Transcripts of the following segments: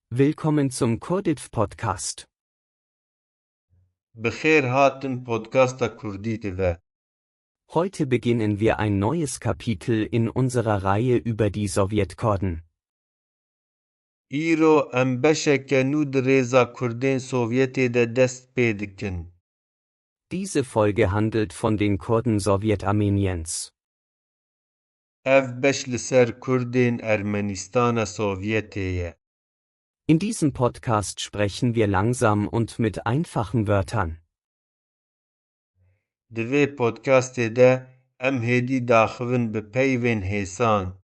Willkommen zum Kurdiv-Podcast. بخیر هاتن پودکاستا کوردی تیوه. Heute beginnen wir ein neues Kapitel in unserer Reihe über die Sowjetkurden. ایرو ام بشک نو درێزا کوردین سوڤیتی ده دست پیدکن. Diese Folge handelt von den Kurden Sowjetarmeniens. اف بش لسر کوردین ارمنستان سوڤیتیه. In diesem Podcast sprechen wir langsam und mit einfachen Wörtern. دوی پودکاستی ده ام هیدی داخوین به پیوین هیسان.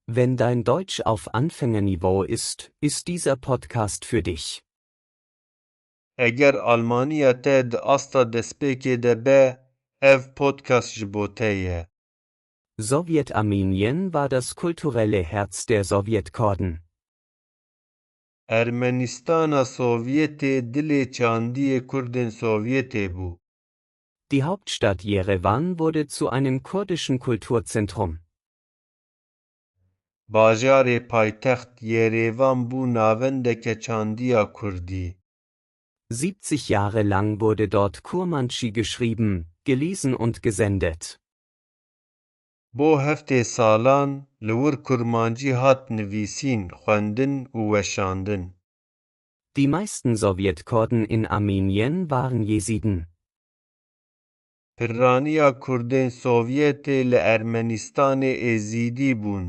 Wenn dein Deutsch auf Anfängerniveau ist dieser Podcast für dich. اگر آلمانیا ته ده استا دسپیکی ده به اف پودکاست جبوتیه. Sowjetarmenien war das kulturelle Herz der Sowjetkurden. ارمنستان سوڤیتی دلی چاندی کوردین سوڤیتی بو. Die Hauptstadt Jerewan wurde zu einem kurdischen Kulturzentrum. باژارê paytext Yerêvan bû navendeke çandiya Kurdî. 70 Jahre lang wurde dort Kurmandschi geschrieben, gelesen und gesendet. Bo heftê salan li wir Kurmancî hat nivîsîn, xwendin û weşandin. Die meisten Sowjetkurden in Armenien waren Jesiden. Pirraniya Kurdên Sovyetê li Ermenistanê êzîdî bûn.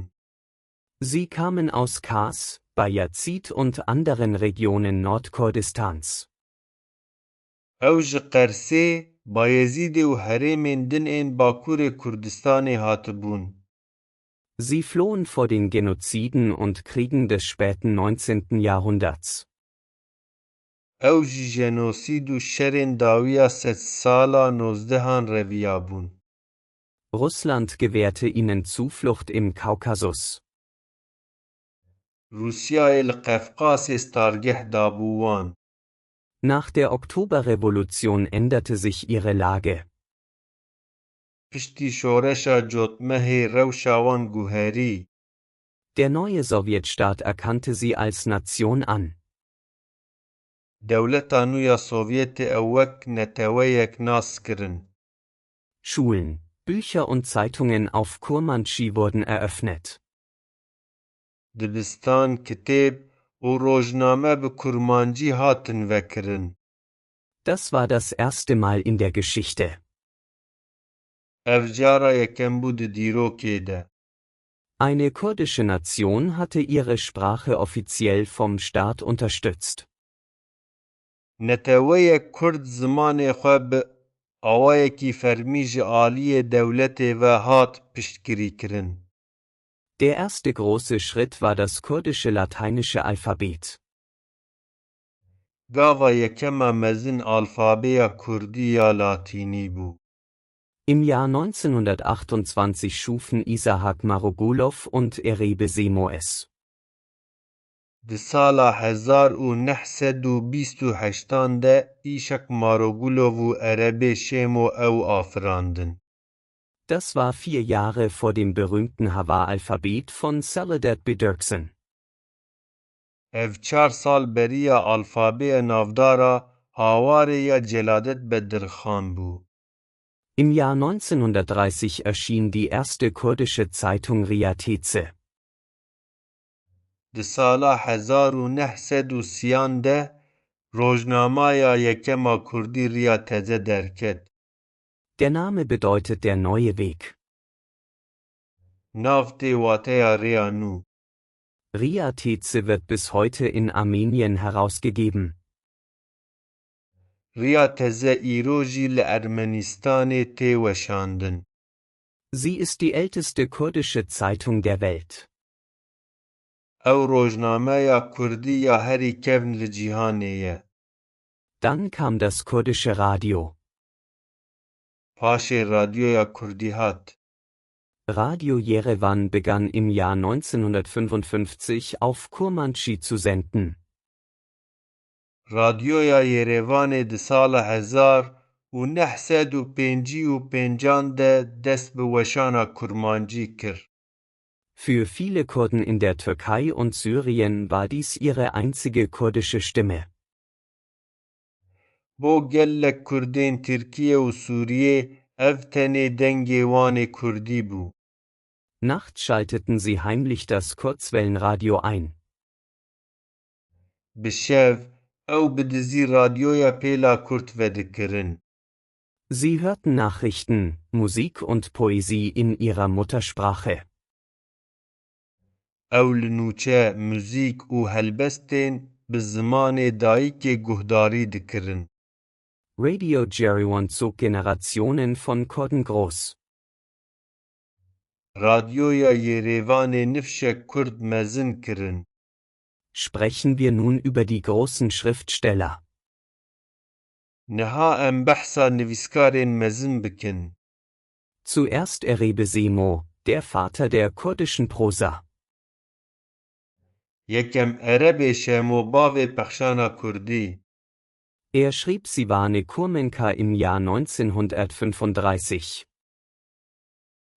Sie kamen aus Kars, Bayazid und anderen Regionen Nordkurdistans. Ew ji Qersê, Bayezîdê û herêmên din ên Bakurê Kurdistanê hatibûn. Sie flohen vor den Genoziden und Kriegen des späten 19. Jahrhunderts. Ew ji jenosîd û şerên dawiya sedsala nozdehan reviya bûn. Russland gewährte ihnen Zuflucht im Kaukasus. Rusyayê li Qefqasê stargeh dabû wan. Nach der Oktoberrevolution änderte sich ihre Lage. Piştî şoreşa cotmehê rewşa wan guherî. Der neue Sowjetstaat erkannte sie als Nation an. Dewleta nû ya Sovyetê ew wek neteweyek nas kirin. Schulen, Bücher und Zeitungen auf Kurmandschi wurden eröffnet. Dibistan, kitêb û rojname bi kurmancî hatin vekirin. Das war das erste Mal in der Geschichte. Ev cara yekem bû di dîrokê de. Eine kurdische Nation hatte ihre Sprache offiziell vom Staat unterstützt. Neteweyek Kurd zimanê xwe bi awayekî fermî ji aliyê dewletê ve hat piştgirî kirin. Der erste große Schritt war das kurdische lateinische Alphabet. Gava yekema mezin alfabeya Kurdî ya Latînî bû. Im Jahr 1928 schufen Isahak Marogulov und Erebe Semo es. Di sala 1928 de îşek Marogulov û Erebê Şêmo ew afirandin. Das war 4 Jahre vor dem berühmten Hava-Alphabet von Selahattin Bedürksen. Ev 4 sal beriya alfabeya navdara hawarê ya Celadet Bedirxan bû. Im Jahr 1930 erschien die erste kurdische Zeitung Riateze. Di sala 1930 de rojnamaya yekema Kurdî Riateze derket. Der Name bedeutet der neue Weg. Nav tê wateya rêya nû. Riateze wird bis heute in Armenien herausgegeben. Riateze îro jî li Ermenistanê tê weşandin. Sie ist die älteste kurdische Zeitung der Welt. Ew rojnameya Kurdî ya herî kevn li cîhanê ye. Dann kam das kurdische Radio. Paşê radyoya Kurdî hat. Radio Jerewan begann im Jahr 1955 auf Kurmandschi zu senden. Radyoya Yerêvanê di sala 1955 de dest bi weşana kurmancî kir. Für viele Kurden in der Türkei und Syrien war dies ihre einzige kurdische Stimme. بۆ gelek Kurdên Tirkiye û Sûriyê ev tenê dengê wan ê Kurdî bû. Nachts schalteten sie heimlich das Kurzwellenradio ein. Bi şev ew bi dizî radyoya pêla Kurd vedikirin. Sie hörten Nachrichten, Musik und Poesie in ihrer Muttersprache. Ew li nûçe, müzik û helbestên bi zimanê dayîkê guhdarî dikirin. Radio Jerewan zog Generationen von Kurden groß. Radyoya Yerêvanê nifşek Kurd mezin kirin. Sprechen wir nun über die großen Schriftsteller. Niha em behsa nivîskarên mezin bikin. Zuerst Erebe Semo, der Vater der kurdischen Prosa. Yekem Erebê Şemo bavê pexşana Kurdî. Er schrieb Sivane Kurmenka im Jahr 1935.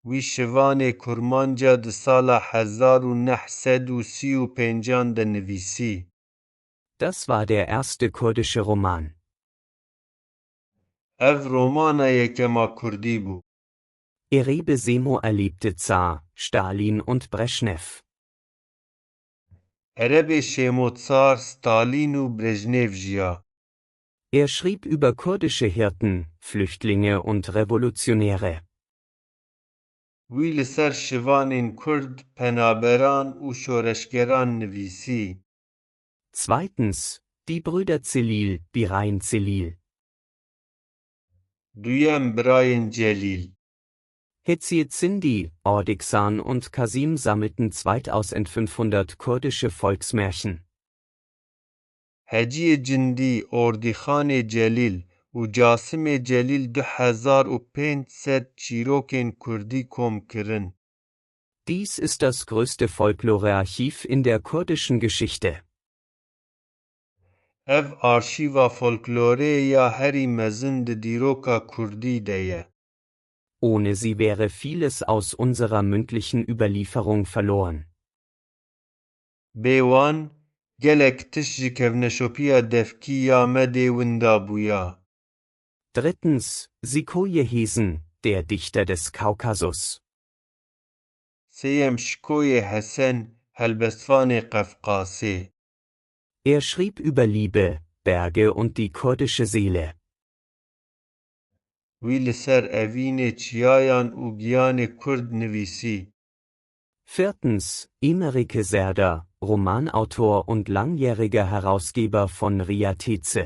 Wî şivanê kurmanca di sala 1935 de nivîsî. Das war der erste kurdische Roman. Ev romana yekema Kurdî bû. Erebe Semo erlebte Zar, Stalin und Breschnew. Erebê Şemo Tsar, Stalin û Brejnev jiya. Er schrieb über kurdische Hirten, Flüchtlinge und Revolutionäre. Wî li ser şivanên Kurd, penaberan û şoreşgeran nivîsî. Zweitens, die Brüder Celil, Birain Celil. Duyem Birayên Celîl. Heziyet Sindi, Ordiksan und Kasim sammelten 2500 kurdische Volksmärchen. Heciyê Cindî, Ordîxanê Celîl û Casimê Celîl 2500 çîrokên Kurdî kom kirin. Dies ist das größte Folklorearchiv in der kurdischen Geschichte. Ev arşîva folklorê ya herî mezin di dîroka Kurdî de ye. Ohne sie wäre vieles aus unserer mündlichen Überlieferung verloren. Bê wan, gelek tişt ji kevneşopiya devkî ya Medê winda bûya. Drittens, Sikoje Hesen, der Dichter des Kaukasus. Sêyem Şikoyê Hesen, helbestvanê Qefqasê. Er schrieb über Liebe, Berge und die kurdische Seele. Wî li ser evînê çiyayan û giyanê Kurd nivîsî. Viertens, Imerike Serdar, Romanautor und langjähriger Herausgeber von Ria Teze.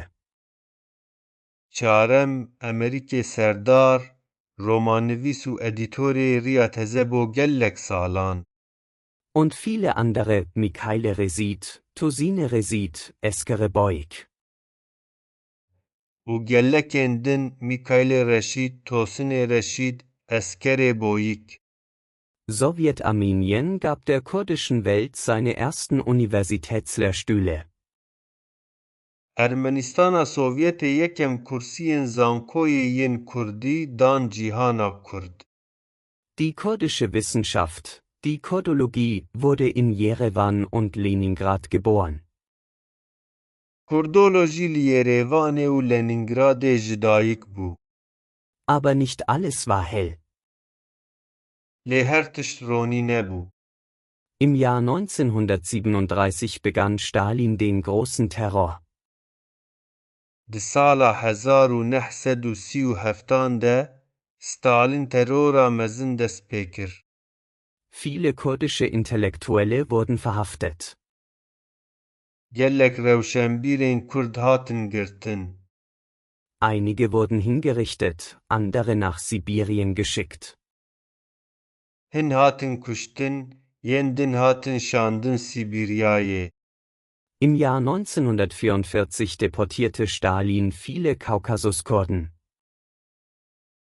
Çarem Emerîkê Serdar, romannivîs û edîtorê Riya Teze bû gelek salan. Und viele andere, Mikhail Rezit, Tosine Rezit, Eskere Boyk. û gelekên din Mikhail Reşîd, Tosinê Reşîd, Eskerê Boyîk. Sowjetarmenien gab der kurdischen Welt seine ersten Universitätslehrstühle. Ermenîstana Sovyetê yekem kursiyên zankoyê yên Kurdî dan cîhana Kurd. Die kurdische Wissenschaft, die Kurdologie, wurde in Jerewan und Leningrad geboren. Kurdolojî li Yerêvanê û Leningradê ji dayîk bû. Aber nicht alles war hell. Lê her tişt ronî nebû. Im Jahr 1937 begann Stalin den großen Terror. Di sala 1937 de, Stalin terora mezin dest pê kir. Viele kurdische Intellektuelle wurden verhaftet. Gelek rewşenbîrên Kurd hatin girtin. Einige wurden hingerichtet, andere nach Sibirien geschickt. Hin hatin kuştin, yên din hatin şandin Sibiryayê. Im Jahr 1944 deportierte Stalin viele Kaukasuskurden.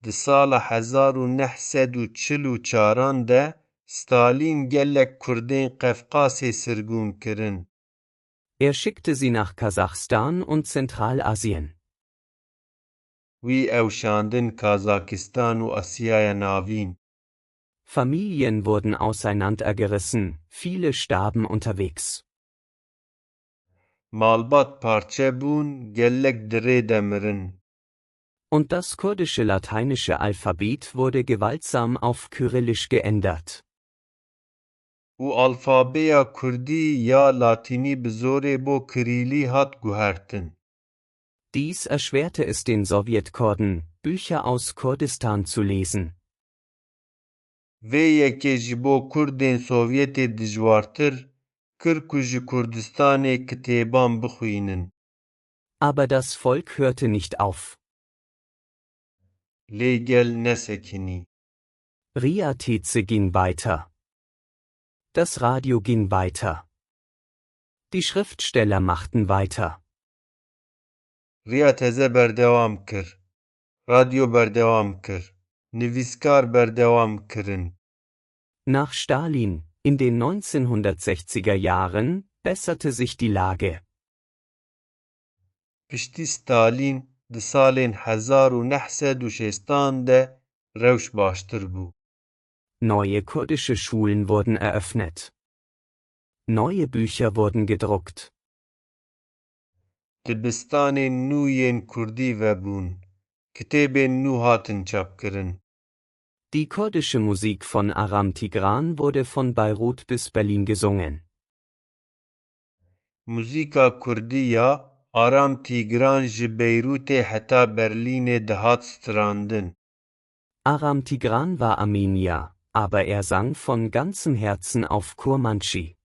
Di sala 1944 de, Stalin gelek Kurdên Qefqasê sirgûn kirin. Er schickte sie nach Kasachstan und Zentralasien. Wî ew şandin Kazakistan û Asyaya Navîn. Familien wurden auseinandergerissen, viele starben unterwegs. Malbat parçe bûn, gelek dirê de mirin. Und das kurdische lateinische Alphabet wurde gewaltsam auf Kyrillisch geändert. û alfabeya Kurdî ya Latînî bi zorê bo Kirîlî hat guhertin. Dies erschwerte es den Sowjetkurden, Bücher aus Kurdistan zu lesen. Vê yekê ji bo Kurdên Sovyetê dijwartir, kir ku ji Kurdistanê kitêban bixwînin. Aber das Volk hörte nicht auf. Lê gel nesekinî. Ria Teze ging weiter. Das Radio ging weiter. Die Schriftsteller machten weiter. Riya teze berdewam kir. Radyo berdewam kir. Nivîskar berdewam kirin. Nach Stalin, in den 1960er Jahren, besserte sich die Lage. Piştî Stalîn di salên 1960 de rewş baştir bû. Neue kurdische Schulen wurden eröffnet. Neue Bücher wurden gedruckt. Dibistanên nû yên Kurdî vebûn. Kitêbên nû hatin çapkirin. Die kurdische Musik von Aram Tigran wurde von Beirut bis Berlin gesungen. Muzîka Kurdî ya Aram Tigran ji Beyrûtê heta Berlînê dihat strandin. Aram Tigran war Armenier, aber er sang von ganzem Herzen auf Kurmandschi.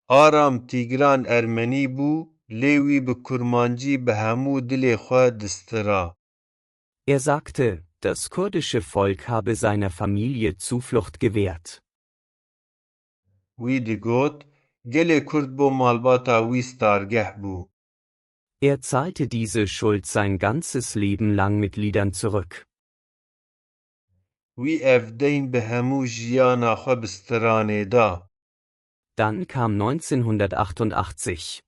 Aram Tigran Ermenî bû, lê wî bi Kurmancî bi hemû dilê xwe distira. Er sagte, das kurdische Volk habe seiner Familie Zuflucht gewährt. Wî digot, gelê Kurd bo malbata wî stargeh bû. Er zahlte diese Schuld sein ganzes Leben lang mit Liedern zurück. Wî ev deyn bi hemû jiyana xwe bi stiranê da. Dann kam 1988.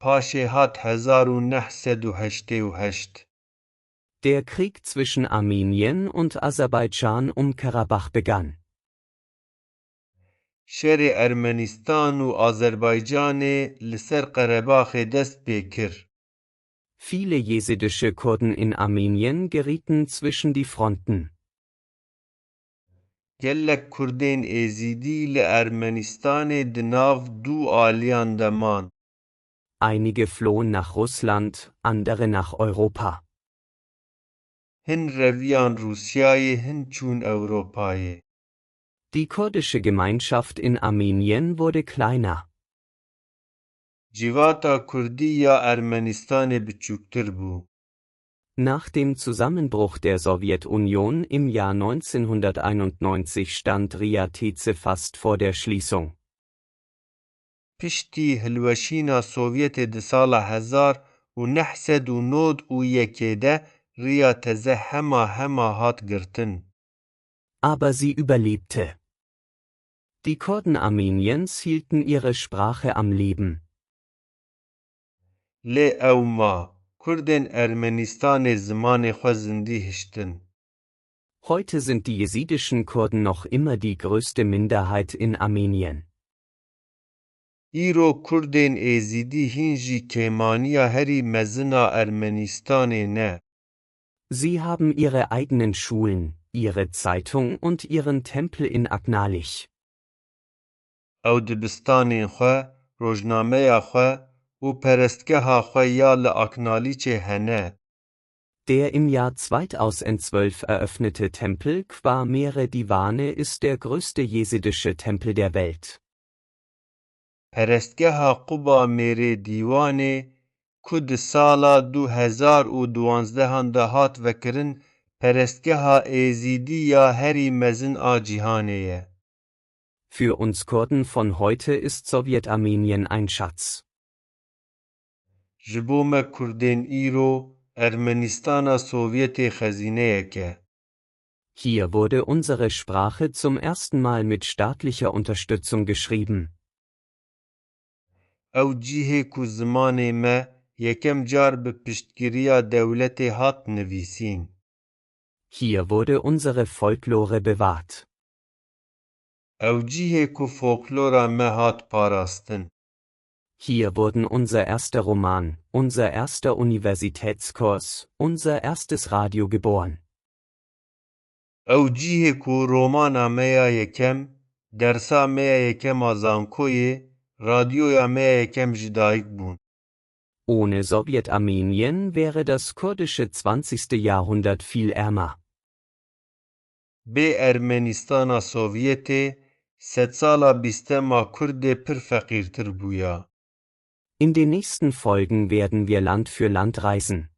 Paşê hat 1988. Der Krieg zwischen Armenien und Aserbaidschan um Karabach begann. Şerê Ermenistan û Azerbaycanê li ser Qerebaxê dest pê kir. Viele jesidische Kurden in Armenien gerieten zwischen die Fronten. Gelek Kurdên êzîdî li Ermenistanê di nav du aliyan de man. Einige flohen nach Russland, andere nach Europa. Hin reviyan Rusyayê, hin çûn Ewropayê. Die kurdische Gemeinschaft in Armenien wurde kleiner. Civata Kurdî ya Ermenistanê biçûktir bû. Nach dem Zusammenbruch der Sowjetunion im Jahr 1991 stand Ria Teze fast vor der Schließung. Piştî hilweşîna Sovyetê di sala 1991 de Riya Teze hema hat girtin. Aber sie überlebte. Die Kurden Armeniens hielten ihre Sprache am Leben. Lê ew ma, Kurdên Ermenistanê zimanê xwe zindî hiştin. Heute sind die jesidischen Kurden noch immer die größte Minderheit in Armenien. Îro Kurdên êzîdî hîn jî kêmaniya herî mezina Ermenistanê ne. Sie haben ihre eigenen Schulen, ihre Zeitung und ihren Tempel in Agnalich. Ew dibistanên xwe, rojnameya xwe û perestgeha xwe ya li Aknalîçê hene. Der im Jahr 2012 eröffnete Tempel Qua Mere Divane ist der größte jesidische Tempel der Welt. Perestgeha Quba Mêrê Dîwanê ku di sala 2012 de hat vekirin perestgeha êzîdî ya herî mezin a cîhanê ye. Für uns Kurden von heute ist Sowjetarmenien ein Schatz. Ji bo me Kurdên îro Ermenistana Sovyetê xezîneyek e. Hier wurde unsere Sprache zum ersten Mal mit staatlicher Unterstützung geschrieben. Ew cihê ku zimanê me yekem car bi piştgiriya dewletê hat nivîsîn. Hier wurde unsere Folklore bewahrt. ew cihê ku folklora me hat parastin. Hier wurden unser erster Roman, unser erster Universitätskurs, unser erstes Radio geboren. ew cihê ku romana me ya yekem, dersa me ya yekem a zankoyê, radyoya me ya yekem jî dayîk bûn. Ohne Sowjetarmenien wäre das kurdische 20. Jahrhundert viel ärmer. Bê Ermenîstana Sovyetê, sedsala bîstema Kurdê pir feqîrtir bûya. In den nächsten Folgen werden wir Land für Land reisen.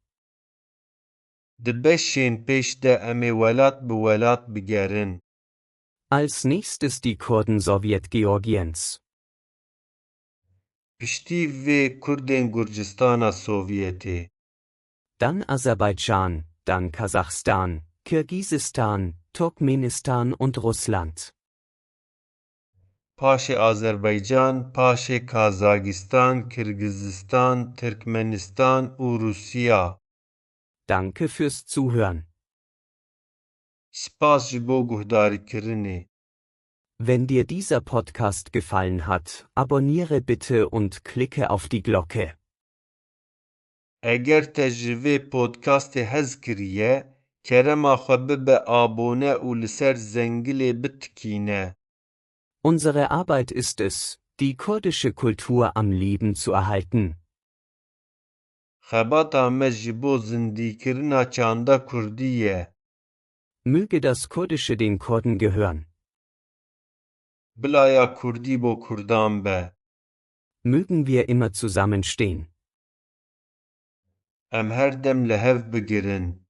Di beşên pêş de em ê welat bi welat bigerin. Als nächstes die Kurden Sowjetgeorgiens. Piştî vê Kurdên Gurcistana Sovyetê. Dann Aserbaidschan, dann Kasachstan, Kirgisistan, Turkmenistan und Russland. Paşê Azerbaycan, paşê Kazakistan, Kirgizistan, Türkmenistan û Rusya. Danke fürs Zuhören. Spas ji bo guhdarîkirinê. Wenn dir dieser Podcast gefallen hat, abonniere bitte und klicke auf die Glocke. Eger te ji vê podcastê hez kiriye, kerema xwe bibe abone û li ser zengilê bitikîne. Unsere Arbeit ist es, die kurdische Kultur am Leben zu erhalten. Xebata me ji bo zindîkirina çanda Kurdî ye. Möge das Kurdische den Kurden gehören. Bilaya Kurdî bo Kurdan be. Mögen wir immer zusammenstehen. Em her dem li hev bigirin.